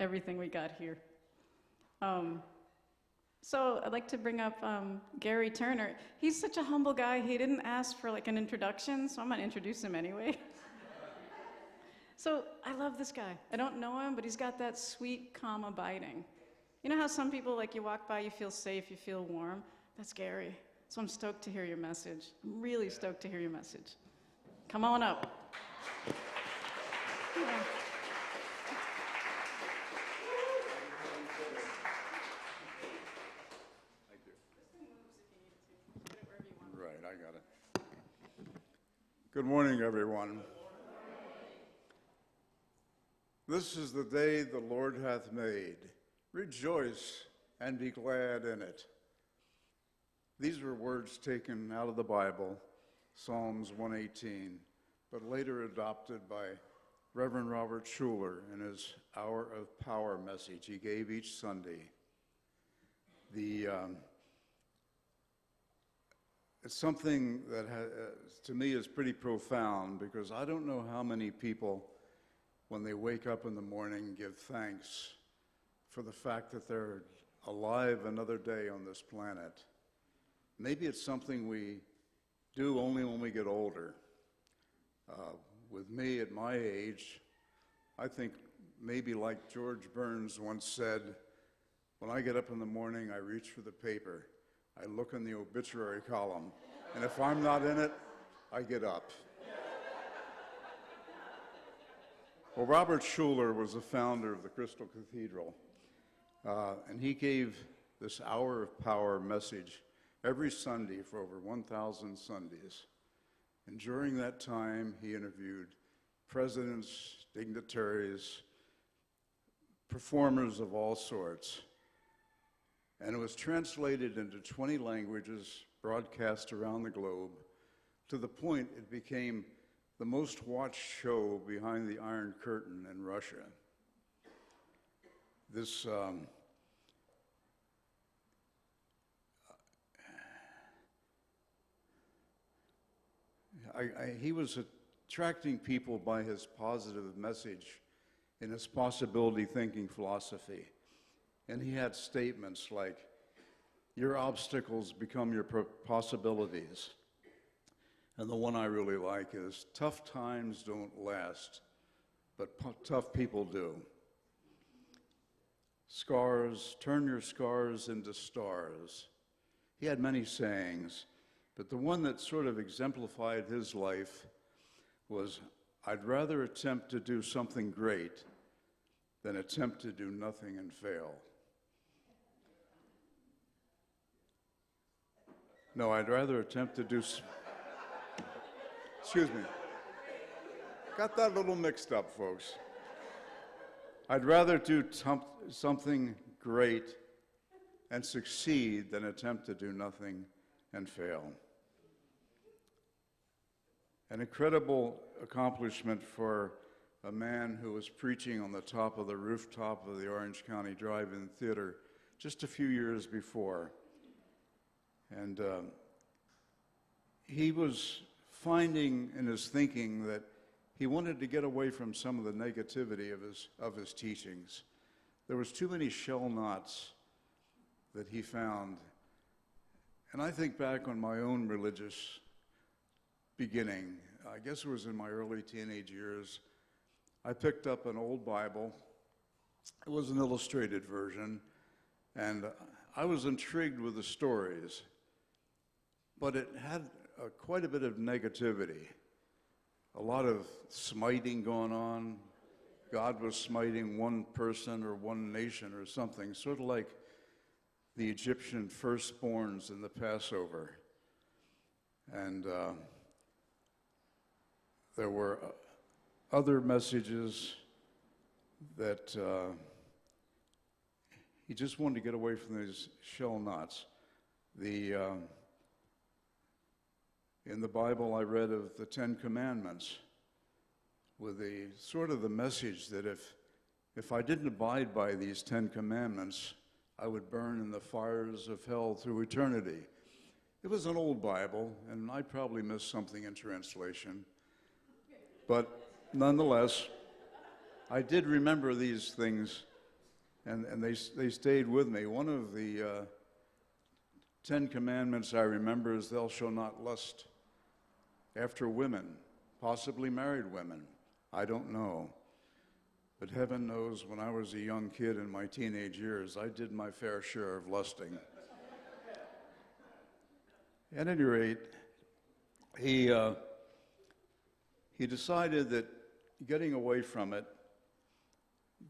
everything we got here. So I'd like to bring up Gary Turner. He's such a humble guy. He didn't ask for like an introduction, so I'm gonna introduce him anyway. So I love this guy. I don't know him, but he's got that sweet, calm abiding. You know how some people, like you walk by, you feel safe, you feel warm? That's Gary. So I'm stoked to hear your message. I'm really stoked to hear your message. Come on up. Yeah. Right, I got it. Good morning, everyone. This is the day the Lord hath made. Rejoice and be glad in it. These were words taken out of the Bible, Psalms 118, but later adopted by Reverend Robert Schuller in his Hour of Power message he gave each Sunday. It's something that to me is pretty profound, because I don't know how many people, when they wake up in the morning, give thanks for the fact that they're alive another day on this planet. Maybe it's something we do only when we get older. With me at my age, I think maybe like George Burns once said, when I get up in the morning, I reach for the paper. I look in the obituary column, and if I'm not in it, I get up. Well, Robert Schuller was the founder of the Crystal Cathedral, and he gave this Hour of Power message every Sunday for over 1,000 Sundays. And during that time, he interviewed presidents, dignitaries, performers of all sorts. And it was translated into 20 languages, broadcast around the globe, to the point it became the most watched show behind the Iron Curtain in Russia. This he was attracting people by his positive message in his possibility thinking philosophy. And he had statements like, your obstacles become your possibilities. And the one I really like is, tough times don't last, but tough people do. Scars, turn your scars into stars. He had many sayings, but the one that sort of exemplified his life was, I'd rather attempt to do something great than attempt to do nothing and fail. No, I'd rather attempt to do... Excuse me. Got that a little mixed up, folks. I'd rather do something great and succeed than attempt to do nothing and fail. An incredible accomplishment for a man who was preaching on the top of the rooftop of the Orange County Drive-In Theater just a few years before. And he was finding in his thinking that he wanted to get away from some of the negativity of his teachings. There was too many shell knots that he found. And I think back on my own religious beginning. I guess it was in my early teenage years. I picked up an old Bible. It was an illustrated version, and I was intrigued with the stories, but it had quite a bit of negativity, a lot of smiting going on. God was smiting one person or one nation or something, sort of like the Egyptian firstborns in the Passover. And there were other messages that he just wanted to get away from these shell knots. In the Bible, I read of the Ten Commandments with the sort of the message that if I didn't abide by these Ten Commandments, I would burn in the fires of hell through eternity. It was an old Bible, and I probably missed something in translation. But nonetheless, I did remember these things and they stayed with me. One of the 10 Commandments I remember is, "Thou shalt not lust after women," possibly married women. I don't know. But heaven knows, when I was a young kid in my teenage years, I did my fair share of lusting. At any rate, he decided that getting away from it,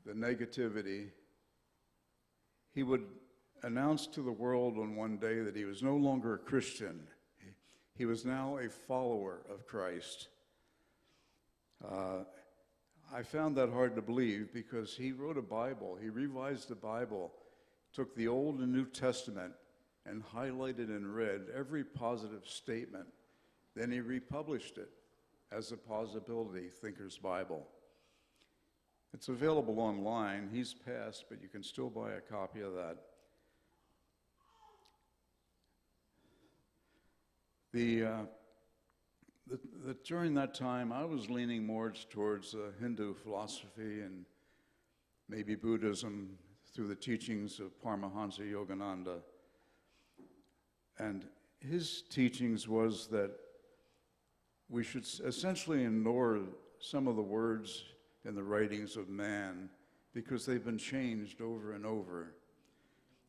the negativity, he would announce to the world on one day that he was no longer a Christian. He was now a follower of Christ. I found that hard to believe, because he wrote a Bible. He revised the Bible, took the Old and New Testament, and highlighted in red every positive statement. Then he republished it as a Possibility Thinker's Bible. It's available online. He's passed, but you can still buy a copy of that. During that time, I was leaning more towards Hindu philosophy and maybe Buddhism through the teachings of Paramahansa Yogananda. And his teachings was that we should essentially ignore some of the words in the writings of man, because they've been changed over and over.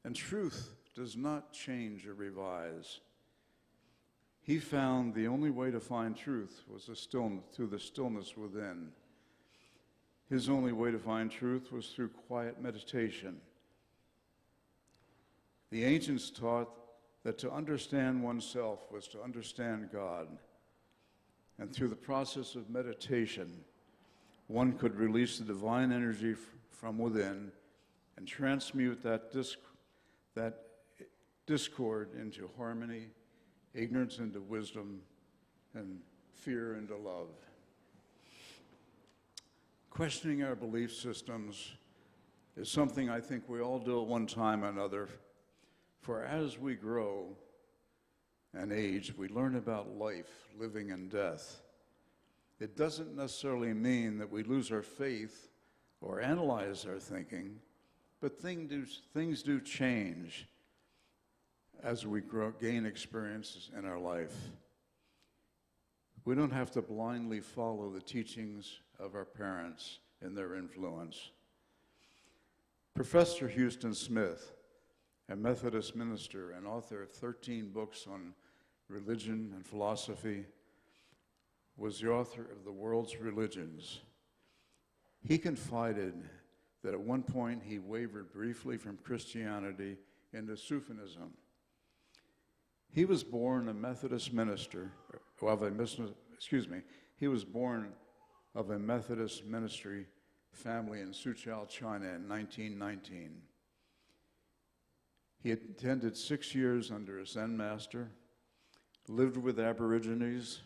And truth does not change or revise. He found the only way to find truth was through the stillness within. His only way to find truth was through quiet meditation. The ancients taught that to understand oneself was to understand God. And through the process of meditation, one could release the divine energy from within and transmute that discord into harmony, ignorance into wisdom, and fear into love. Questioning our belief systems is something I think we all do at one time or another. For as we grow and age, we learn about life, living, and death. It doesn't necessarily mean that we lose our faith or analyze our thinking, but things do change as we gain experiences in our life. We don't have to blindly follow the teachings of our parents and their influence. Professor Houston Smith, a Methodist minister and author of 13 books on religion and philosophy, was the author of The World's Religions. He confided that at one point he wavered briefly from Christianity into Sufism. He was born a Methodist minister, he was born of a Methodist ministry family in Suzhou, China in 1919. He attended 6 years under a Zen master, lived with Aborigines,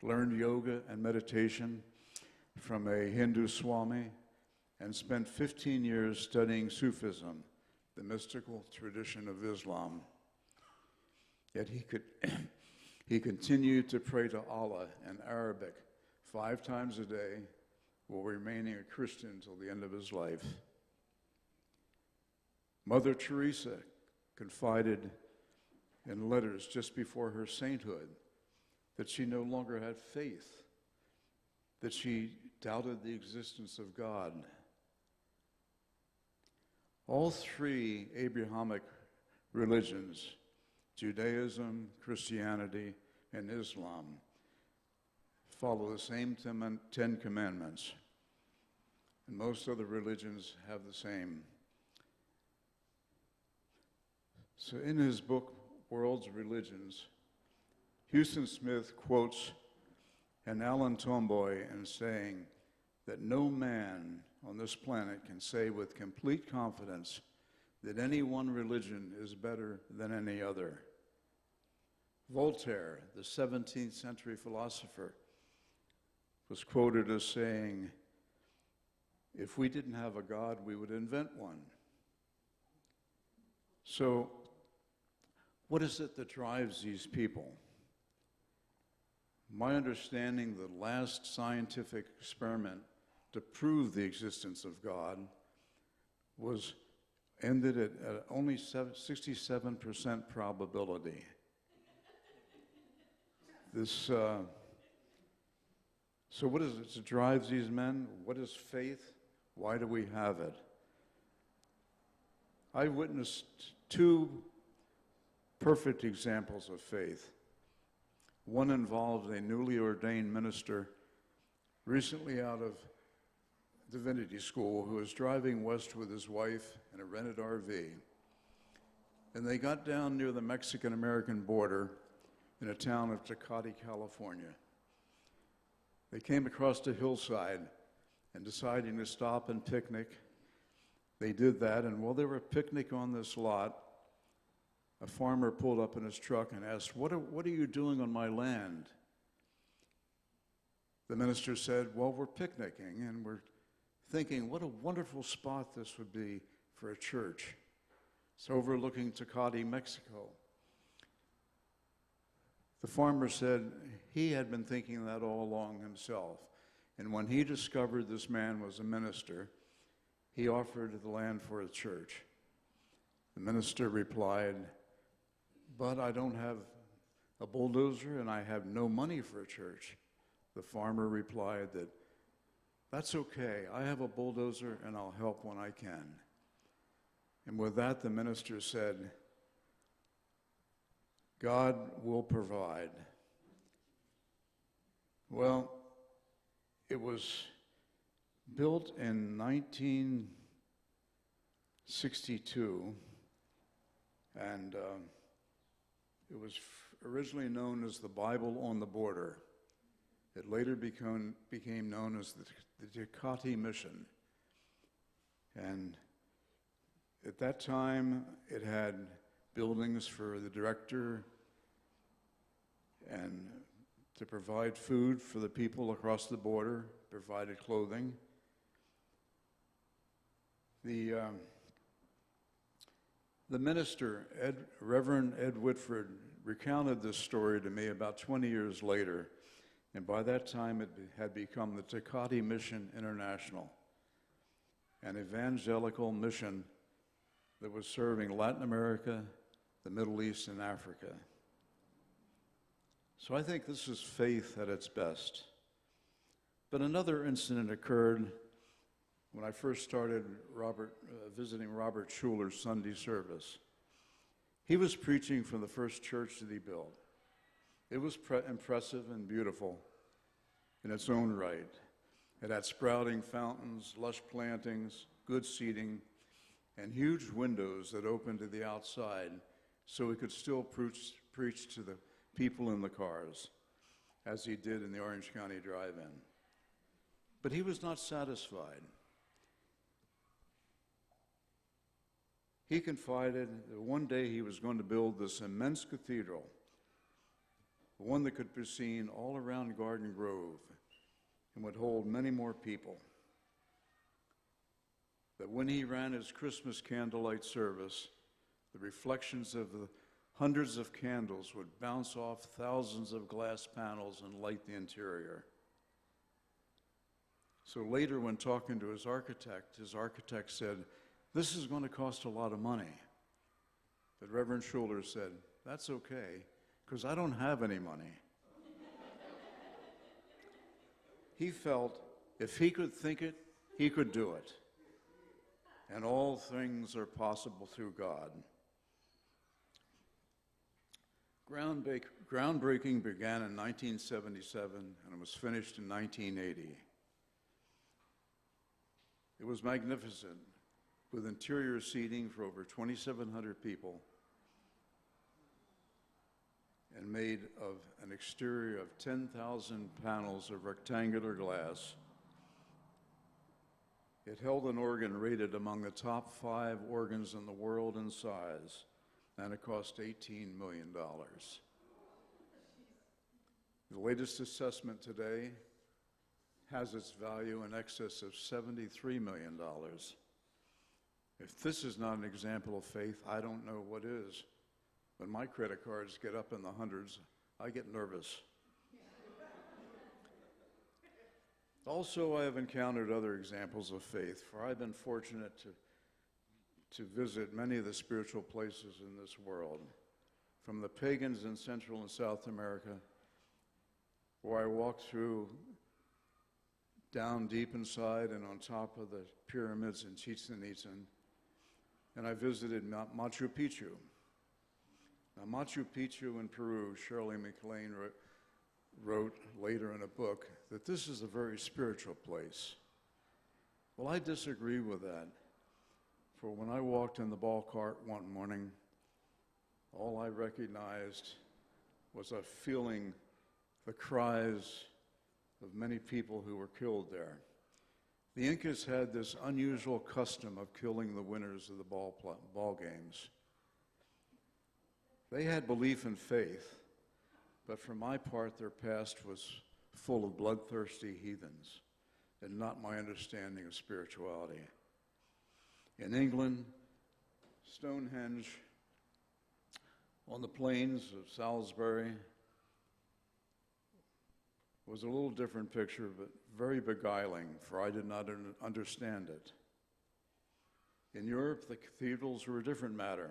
learned yoga and meditation from a Hindu Swami, and spent 15 years studying Sufism, the mystical tradition of Islam. Yet he continued to pray to Allah in Arabic 5 times a day, while remaining a Christian until the end of his life. Mother Teresa confided in letters just before her sainthood that she no longer had faith, that she doubted the existence of God. All 3 Abrahamic religions, Judaism, Christianity, and Islam, follow the same 10 commandments. And most other religions have the same. So in his book, World's Religions, Houston Smith quotes an Alan Tomboy in saying that no man on this planet can say with complete confidence that any one religion is better than any other. Voltaire, the 17th century philosopher, was quoted as saying, "If we didn't have a God, we would invent one." So, what is it that drives these people? My understanding, the last scientific experiment to prove the existence of God was ended at only 67% probability. So what is it that drives these men? What is faith? Why do we have it? I witnessed two perfect examples of faith. One involved a newly ordained minister recently out of divinity school who was driving west with his wife in a rented RV. And they got down near the Mexican-American border in a town of Tecate, California. They came across a hillside and deciding to stop and picnic. They did that, and while they were picnicking on this lot, a farmer pulled up in his truck and asked, what are you doing on my land? The minister said, well, we're picnicking, and we're thinking, what a wonderful spot this would be for a church. It's overlooking Tecate, Mexico. The farmer said he had been thinking that all along himself. And when he discovered this man was a minister, he offered the land for a church. The minister replied, but I don't have a bulldozer and I have no money for a church. The farmer replied that, that's okay, I have a bulldozer and I'll help when I can. And with that, the minister said, God will provide. Well, it was built in 1962, and it was originally known as the Bible on the Border. It later became known as the Tecate Mission. And at that time, it had buildings for the director and to provide food for the people across the border, provided clothing. The minister, Reverend Ed Whitford, recounted this story to me about 20 years later, and by that time it had become the Tecate Mission International, an evangelical mission that was serving Latin America, the Middle East, and Africa. So I think this is faith at its best. But another incident occurred when I first started visiting Robert Schuller's Sunday service. He was preaching from the first church that he built. It was impressive and beautiful in its own right. It had sprouting fountains, lush plantings, good seating, and huge windows that opened to the outside so he could still preach to the people in the cars, as he did in the Orange County Drive-In. But he was not satisfied. He confided that one day he was going to build this immense cathedral, one that could be seen all around Garden Grove and would hold many more people. That when he ran his Christmas candlelight service, the reflections of the hundreds of candles would bounce off thousands of glass panels and light the interior. So later, when talking to his architect said, this is going to cost a lot of money. But Reverend Schuller said, that's okay, because I don't have any money. He felt if he could think it, he could do it. And all things are possible through God. Groundbreaking began in 1977 and it was finished in 1980. It was magnificent, with interior seating for over 2,700 people and made of an exterior of 10,000 panels of rectangular glass. It held an organ rated among the top 5 organs in the world in size, and it cost $18 million. The latest assessment today has its value in excess of $73 million. If this is not an example of faith, I don't know what is. When my credit cards get up in the hundreds, I get nervous. Also, I have encountered other examples of faith, for I've been fortunate to to visit many of the spiritual places in this world, from the pagans in Central and South America, where I walked through down deep inside and on top of the pyramids in Chichen Itza, and I visited Machu Picchu. Now, Machu Picchu in Peru, Shirley MacLaine wrote later in a book that this is a very spiritual place. Well, I disagree with that. For when I walked in the ball cart one morning, all I recognized was a feeling, the cries of many people who were killed there. The Incas had this unusual custom of killing the winners of the ball games. They had belief and faith, but for my part, their past was full of bloodthirsty heathens and not my understanding of spirituality. In England, Stonehenge, on the plains of Salisbury, was a little different picture, but very beguiling, for I did not understand it. In Europe, the cathedrals were a different matter.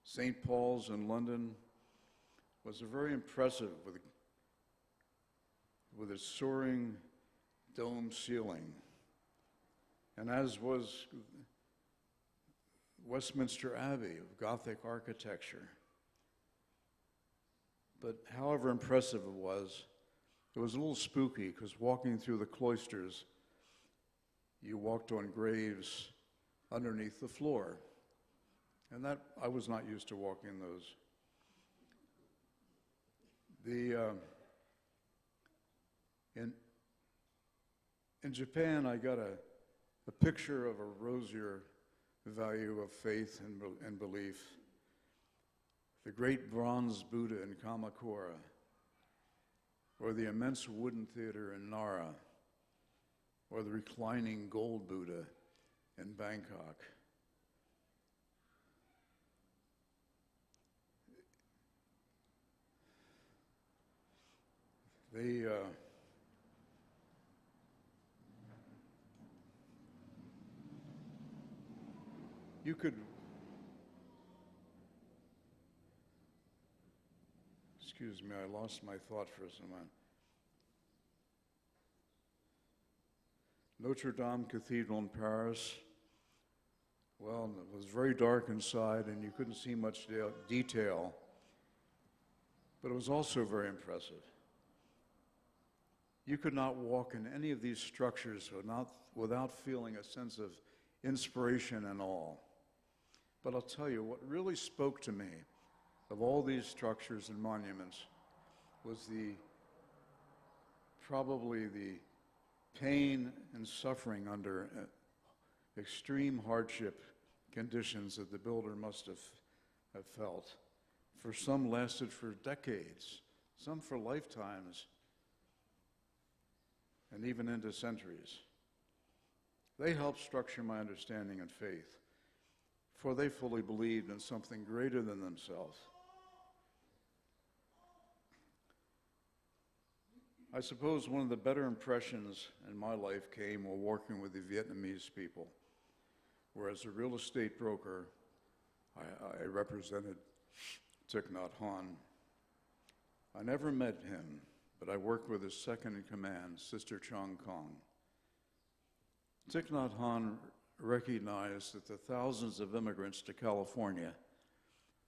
St. Paul's in London was very impressive with its soaring dome ceiling, and as was Westminster Abbey of Gothic architecture. But however impressive it was a little spooky, because walking through the cloisters, you walked on graves underneath the floor. And that, I was not used to walking those. In Japan, I got a picture of a rosier value of faith and belief. The great bronze Buddha in Kamakura, or the immense wooden theater in Nara, or the reclining gold Buddha in Bangkok. You could, excuse me, I lost my thought for a moment. Notre Dame Cathedral in Paris, well, it was very dark inside and you couldn't see much detail, but it was also very impressive. You could not walk in any of these structures without feeling a sense of inspiration and awe. But I'll tell you, what really spoke to me of all these structures and monuments was probably the pain and suffering under extreme hardship conditions that the builder must have felt. For some lasted for decades, some for lifetimes, and even into centuries. They helped structure my understanding and faith, for they fully believed in something greater than themselves. I suppose one of the better impressions in my life came while working with the Vietnamese people, where as a real estate broker, I represented Thich Nhat Hanh. I never met him, but I worked with his second in command, Sister Chong Kong. Thich Nhat Hanh recognized that the thousands of immigrants to California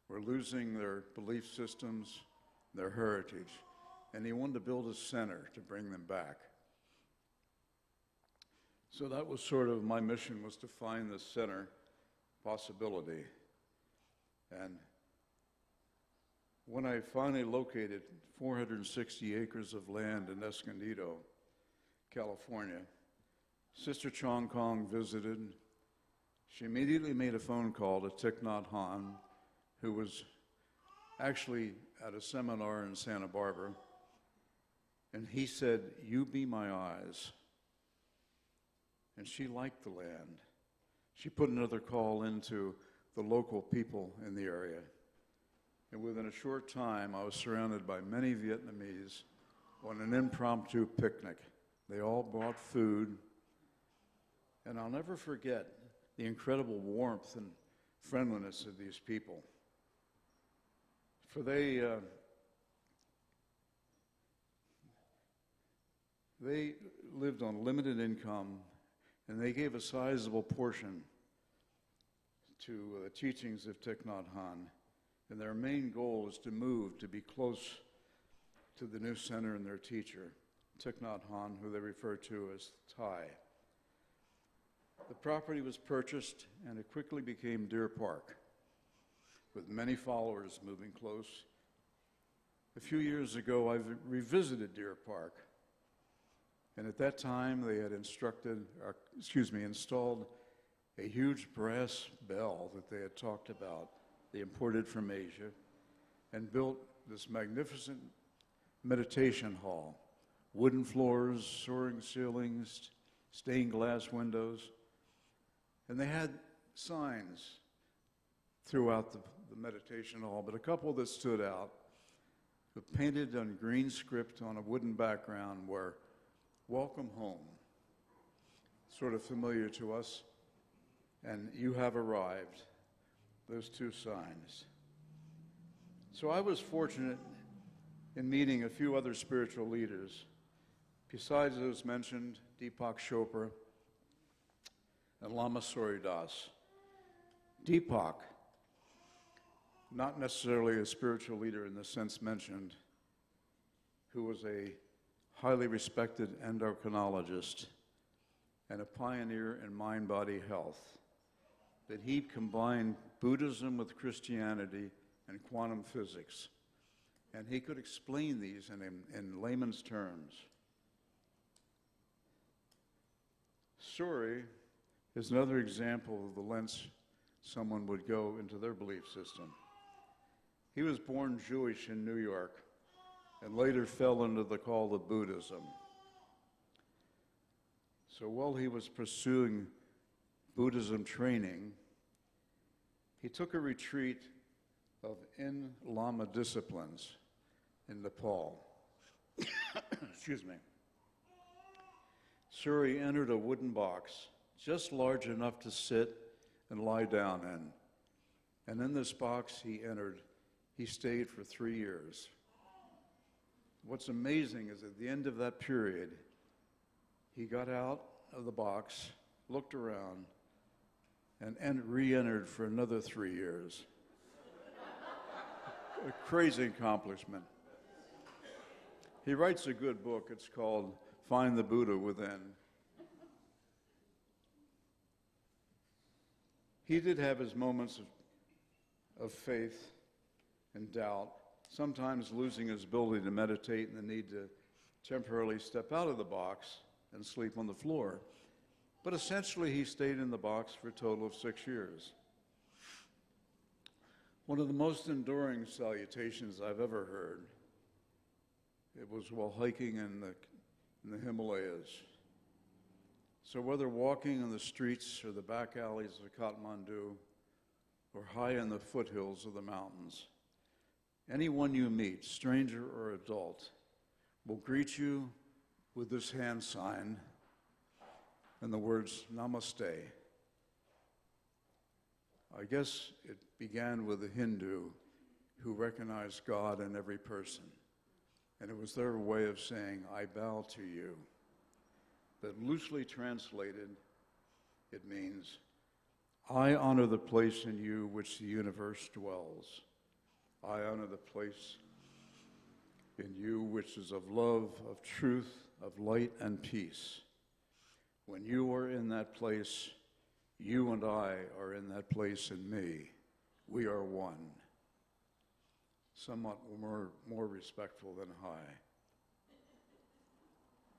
were losing their belief systems, their heritage, and he wanted to build a center to bring them back. So that was sort of my mission, was to find this center possibility. And when I finally located 460 acres of land in Escondido, California, Sister Chong Kong visited. She immediately made a phone call to Thich Nhat Hanh, who was actually at a seminar in Santa Barbara, and he said, "You be my eyes." And she liked the land. She put another call into the local people in the area. And within a short time, I was surrounded by many Vietnamese on an impromptu picnic. They all brought food. And I'll never forget the incredible warmth and friendliness of these people. For they lived on limited income, and they gave a sizable portion to the teachings of Thich Nhat Hanh. And their main goal is to move to be close to the new center and their teacher, Thich Nhat Hanh, who they refer to as Thai. The property was purchased, and it quickly became Deer Park, with many followers moving close. A few years ago, I revisited Deer Park, and at that time they had installed a huge brass bell that they had talked about, they imported from Asia, and built this magnificent meditation hall. Wooden floors, soaring ceilings, stained glass windows. And they had signs throughout the meditation hall, but a couple that stood out were painted on green script on a wooden background were "Welcome Home," sort of familiar to us, and "You Have Arrived," those two signs. So I was fortunate in meeting a few other spiritual leaders, besides those mentioned, Deepak Chopra and Lama Surya Das. Deepak, not necessarily a spiritual leader in the sense mentioned, who was a highly respected endocrinologist and a pioneer in mind-body health, that he combined Buddhism with Christianity and quantum physics. And he could explain these in layman's terms. Suri is another example of the lengths someone would go into their belief system. He was born Jewish in New York and later fell into the call of Buddhism. So while he was pursuing Buddhism training, he took a retreat of in-Lama disciplines in Nepal. Excuse me. Suri entered a wooden box just large enough to sit and lie down in. And in this box he stayed for 3 years. What's amazing is at the end of that period, he got out of the box, looked around, and re-entered for another 3 years. A crazy accomplishment. He writes a good book. It's called Find the Buddha Within. He did have his moments of faith and doubt, sometimes losing his ability to meditate and the need to temporarily step out of the box and sleep on the floor. But essentially, he stayed in the box for a total of 6 years. One of the most enduring salutations I've ever heard, it was while hiking in the Himalayas. So whether walking in the streets or the back alleys of Kathmandu or high in the foothills of the mountains, anyone you meet, stranger or adult, will greet you with this hand sign and the words Namaste. I guess it began with a Hindu who recognized God in every person. And it was their way of saying, I bow to you. But loosely translated, it means, I honor the place in you which the universe dwells. I honor the place in you which is of love, of truth, of light and peace. When you are in that place, you and I are in that place in me. We are one. Somewhat more respectful than high.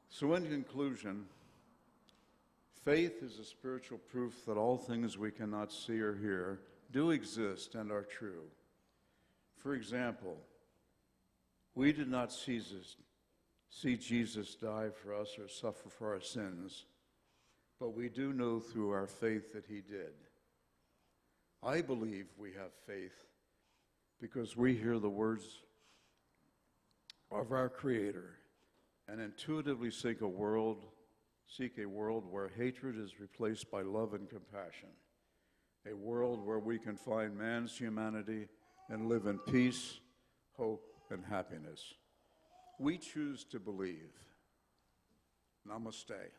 So in conclusion, faith is a spiritual proof that all things we cannot see or hear do exist and are true. For example, we did not see Jesus die for us or suffer for our sins, but we do know through our faith that he did. I believe we have faith because we hear the words of our Creator and intuitively seek a world where hatred is replaced by love and compassion. a world where we can find man's humanity and live in peace, hope, and happiness. We choose to believe. Namaste.